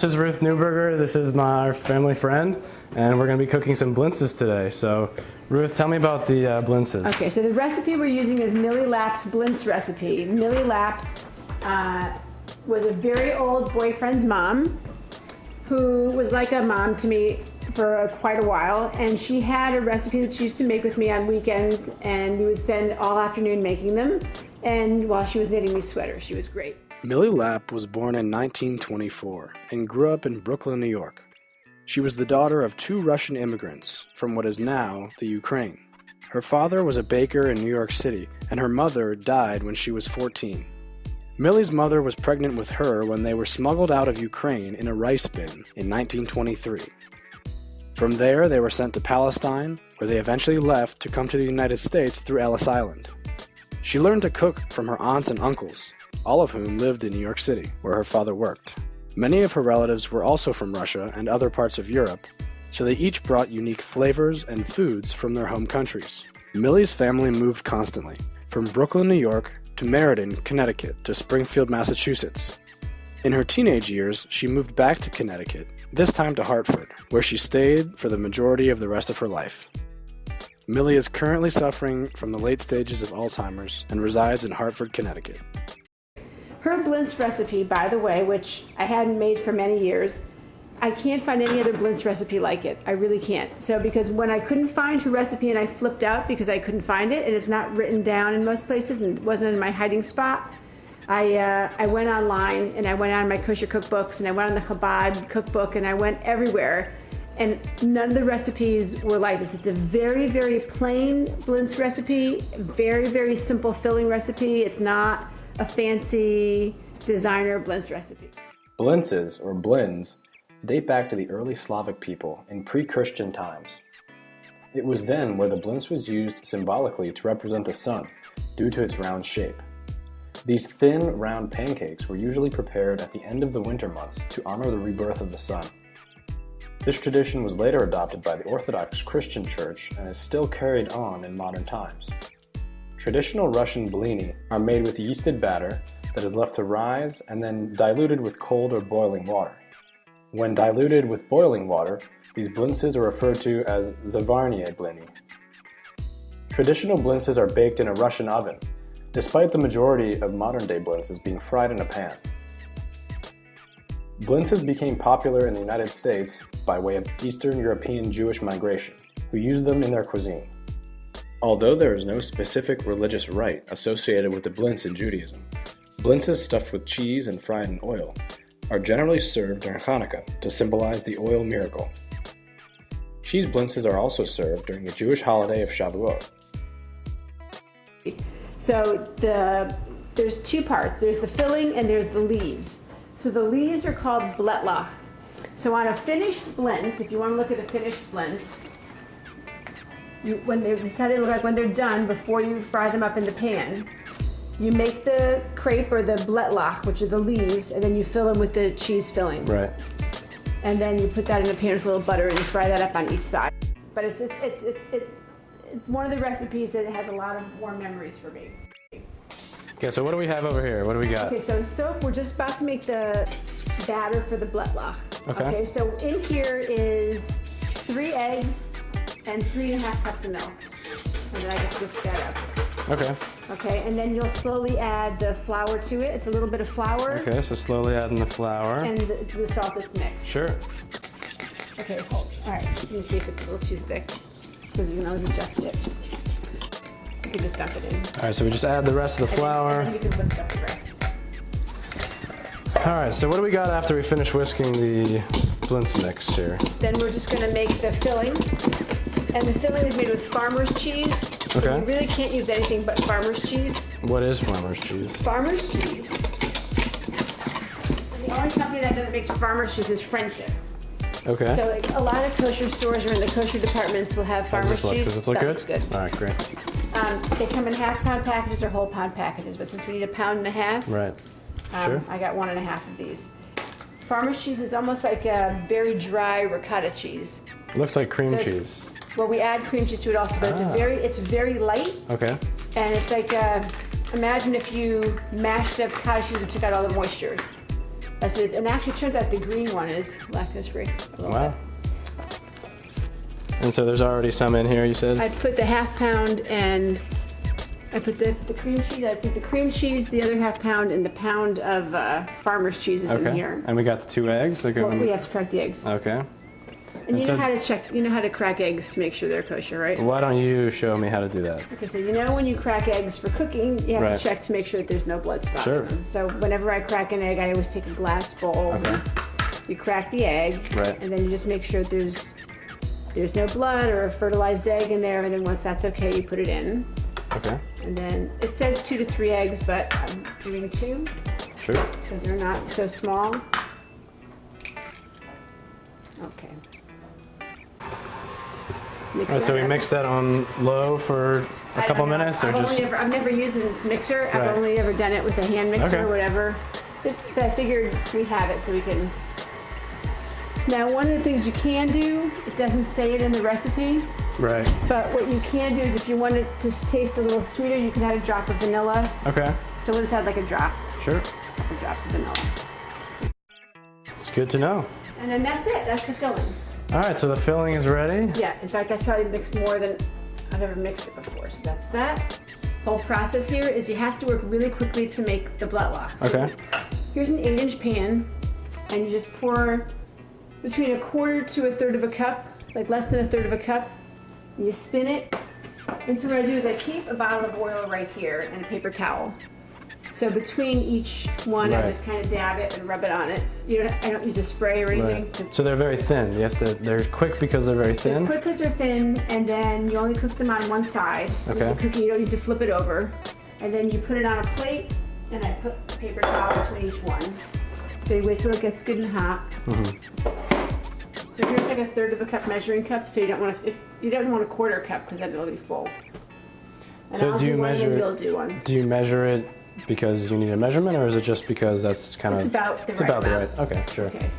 This is Ruth Newberger. This is my family friend, and we're going to be cooking some Blintzes today. So, Ruth, tell me about the Blintzes. Okay, so the recipe we're using is Millie Lapp's Blintz recipe. Millie Lapp was a very old boyfriend's mom who was like a mom to me for quite a while, and she had a recipe that she used to make with me on weekends, and we would spend all afternoon making them, and while she was knitting me sweaters. She was great. Millie Lapp was born in 1924 and grew up in Brooklyn, New York. She was the daughter of two Russian immigrants from what is now the Ukraine. Her father was a baker in New York City, and her mother died when she was 14. Millie's mother was pregnant with her when they were smuggled out of Ukraine in a rice bin in 1923. From there, they were sent to Palestine, where they eventually left to come to the United States through Ellis Island. She learned to cook from her aunts and uncles, all of whom lived in New York City, where her father worked. Many of her relatives were also from Russia and other parts of Europe, so they each brought unique flavors and foods from their home countries. Millie's family moved constantly, from Brooklyn, New York, to Meriden, Connecticut, to Springfield, Massachusetts. In her teenage years, she moved back to Connecticut, this time to Hartford, where she stayed for the majority of the rest of her life. Millie is currently suffering from the late stages of Alzheimer's and resides in Hartford, Connecticut. Her Blintz recipe, by the way, which I hadn't made for many years, I can't find any other Blintz recipe like it. I really can't. So because when I couldn't find her recipe and I flipped out because I couldn't find it, and it's not written down in most places and it wasn't in my hiding spot, I went online and I went on my kosher cookbooks and I went on the Chabad cookbook and I went everywhere, and none of the recipes were like this. It's a very, very plain Blintz recipe, very, very simple filling recipe. It's not a fancy designer Blintz recipe. Blintzes, or blins, date back to the early Slavic people in pre-Christian times. It was then where the blintz was used symbolically to represent the sun, due to its round shape. These thin, round pancakes were usually prepared at the end of the winter months to honor the rebirth of the sun. This tradition was later adopted by the Orthodox Christian Church and is still carried on in modern times. Traditional Russian blini are made with yeasted batter that is left to rise and then diluted with cold or boiling water. When diluted with boiling water, these blintzes are referred to as zavarnie blini. Traditional blintzes are baked in a Russian oven, despite the majority of modern-day blintzes being fried in a pan. Blintzes became popular in the United States by way of Eastern European Jewish migration, who used them in their cuisine. Although there is no specific religious rite associated with the blintz in Judaism, blintzes stuffed with cheese and fried in oil are generally served during Hanukkah to symbolize the oil miracle. Cheese blintzes are also served during the Jewish holiday of Shavuot. So there's two parts. There's the filling and there's the leaves. So the leaves are called bletlach. So on a finished blintz, if you want to look at a finished blintz, when they're done, before you fry them up in the pan, you make the crepe or the bletlach, which are the leaves, and then you fill them with the cheese filling. Right. And then you put that in a pan with a little butter and you fry that up on each side. But it's one of the recipes that has a lot of warm memories for me. Okay, so what do we have over here? What do we got? Okay, so we're just about to make the batter for the bletlach. Okay. So in here is 3 eggs and 3.5 cups of milk. And then I just whisk that up. Okay. Okay, and then you'll slowly add the flour to it. It's a little bit of flour. Okay, so slowly adding the flour. And the salt that's mixed. Sure. Okay, hold. All right, let me see if it's a little too thick, because you can always adjust it. You can just dump it in. All right, so we just add the rest of the flour. And then you can whisk up the rest. All right, so what do we got after we finish whisking the blintz mix here? Then we're just going to make the filling. And the filling is made with farmer's cheese. Okay. And you really can't use anything but farmer's cheese. What is farmer's cheese? Farmer's cheese. The only company that makes farmer's cheese is Friendship. Okay. So like a lot of kosher stores or in the kosher departments will have farmer's cheese. Does this look That good? looks good. All right, great. They come in half-pound packages or whole-pound packages, but since we need 1.5 pounds, Right. Sure. I got 1.5 of these. Farmer's cheese is almost like a very dry ricotta cheese. Looks like cream So- cheese. Well, we add cream cheese to it also, but it's very light, Okay. and it's like imagine if you mashed up cottage cheese and took out all the moisture. That's what it is. And actually, it turns out the green one is lactose free. Wow. And so there's already some in here, you said? I put the half pound and I put the cream cheese. I put the cream cheese, the other half pound, and the pound of farmer's cheese is in here. And we got the 2 eggs? Well, we have to crack the eggs. Okay. And you know how to check, you know how to crack eggs to make sure they're kosher, right? Why don't you show me how to do that? Okay, so you know when you crack eggs for cooking, you have to check to make sure that there's no blood spots in them. So whenever I crack an egg, I always take a glass bowl. Okay. You crack the egg, and then you just make sure there's no blood or a fertilized egg in there, and then once that's okay, you put it in. Okay. And then it says 2 to 3 eggs, but I'm doing 2. Sure. Because they're not so small. Okay. So we mix that on low for a couple minutes, or just? I've never used it in this mixer. I've only ever done it with a hand mixer or whatever. But I figured we have it so we can. Now, one of the things you can do, it doesn't say it in the recipe. Right. But what you can do is if you want it to taste a little sweeter, you can add a drop of vanilla. Okay. So we'll just add like a drop. Sure. A couple drops of vanilla. It's good to know. And then that's it. That's the filling. All right, so the filling is ready. Yeah, in fact, that's probably mixed more than I've ever mixed it before. So that's that. Whole process here is you have to work really quickly to make the blatlock. So Okay. here's an 8-inch pan, and you just pour between 1/4 to 1/3 of a cup, like less than 1/3 of a cup. You spin it, and so what I do is I keep a bottle of oil right here and a paper towel. So between each one, I just kind of dab it and rub it on it. I don't use a spray or anything. Right. So they're very thin. They're quick because they're very thin? They're quick because they're thin, and then you only cook them on one side. Okay. You don't need to flip it over. And then you put it on a plate, and I put a paper towel between each one. So you wait till it gets good and hot. So here's like 1/3 of a cup measuring cup, so you don't want to, you don't want a 1/4 cup because then it'll be full. And So I'll do you one measure and it? Bill do one. Do you measure it because you need a measurement, or is it just because that's kind of? It's about the it's right about amount. the right. Okay, sure. Okay.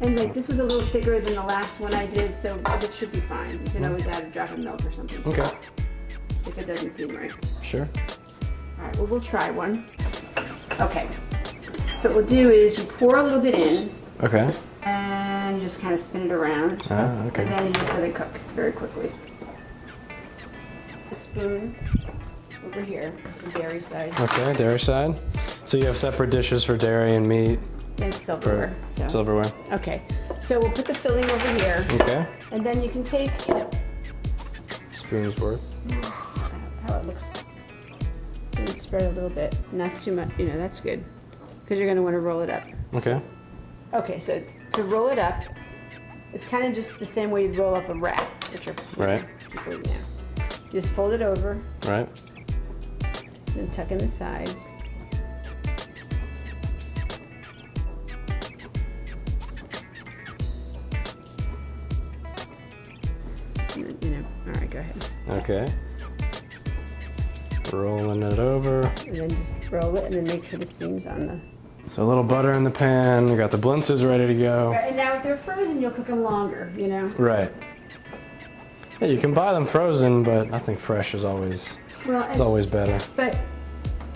And like this was a little thicker than the last one I did, so it should be fine. You can always add a drop of milk or something. Okay. If it doesn't seem right. Sure. All right, well, we'll try one. Okay. So what we'll do is you pour a little bit in. Okay. And just kind of spin it around. Okay. And then you just let it cook very quickly. A spoon over here is the dairy side. Okay, dairy side. So you have separate dishes for dairy and meat. And silverware. So. Silverware. Okay. So we'll put the filling over here. Okay. And then you can take, Spoon's worth. how it looks. And spread a little bit. Not too much. That's good. Because you're going to want to roll it up. Okay. Okay, so to roll it up, it's kind of just the same way you'd roll up a wrap, which are people eat now. You just fold it over. Right. Then tuck in the sides. And then, all right, go ahead. Okay. Rolling it over. And then just roll it, and then make sure the seam's on the. So a little butter in the pan. We got the Blintzes ready to go. Right, and now if they're frozen, you'll cook them longer, Right. Yeah, you can buy them frozen, but I think fresh is always better. But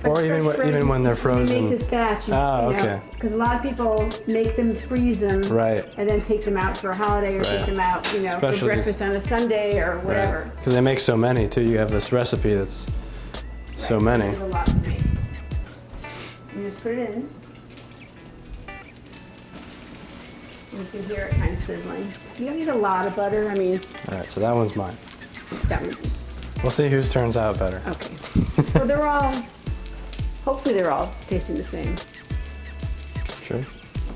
Or even when they're frozen. You make this batch. Okay. Because a lot of people make them, freeze them, Right. and then take them out for a holiday or take them out, for breakfast on a Sunday or whatever. Because they make so many too. You have this recipe that's so many. There's a lot to make. You just put it in. You can hear it kind of sizzling. You don't need a lot of butter. I mean, All right, so that one's mine. that one. We'll see whose turns out better. Okay. Well, hopefully they're all tasting the same. Sure.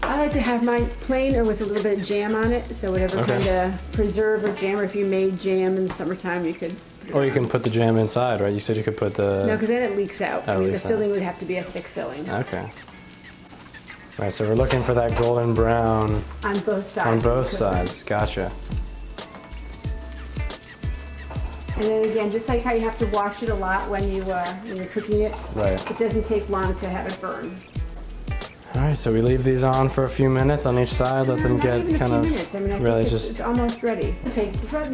I like to have mine plain or with a little bit of jam on it. So whatever kind of preserve or jam, or if you made jam in the summertime, you could. Or you can put the jam inside, right? You said you could put the. No, because then it leaks out. Oh, The filling would have to be a thick filling. Okay. All right, so we're looking for that golden brown On both sides. on both sides. Gotcha. And then again, just like how you have to wash it a lot when you're cooking it. Right. It doesn't take long to have it burn. All right, so we leave these on for a few minutes on each side. Let them Not get even a kind few of minutes. I mean, I really think just. it's almost ready. The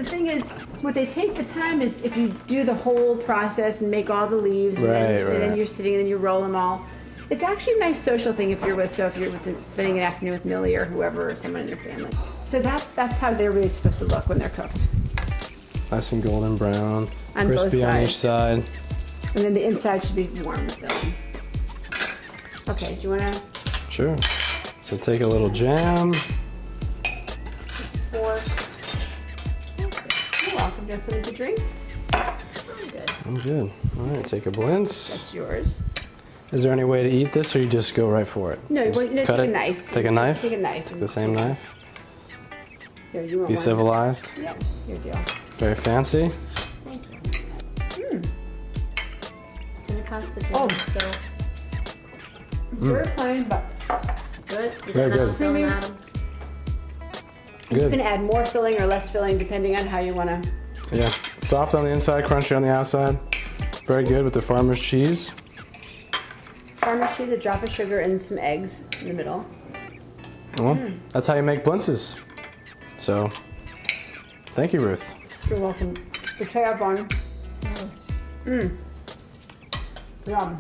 thing is, what they take the time is if you do the whole process and make all the leaves, and then Right. you're sitting and then you roll them all. It's actually a nice social thing if you're with spending an afternoon with Millie or whoever, or someone in your family. So that's how they're really supposed to look when they're cooked. Nice and golden brown, On both crispy on each sides. side. And then the inside should be warm with filling. Okay, do you want to? Sure. So take a little jam. Fork. Okay. You're welcome. Do you want something to drink? I'm good. I'm good. All right, take a Blintz. That's yours. Is there any way to eat this, or you just go right for it? No, Just take cut a it? knife. Take a knife? Take a knife. Take the same knife? Here, you want Be one? civilized? Yeah, your deal. Very fancy? Thank you. It's gonna cost the Oh. still. Very plain, but Good. You Very got enough good. filling, Adam? you can Good. add more filling or less filling depending on how you want to. Yeah. Soft on the inside, crunchy on the outside. Very good with the farmer's cheese. Farmer's cheese, a drop of sugar, and some eggs in the middle. Well, that's how you make Blintzes. So, thank you, Ruth. You're welcome. The try one. Yum.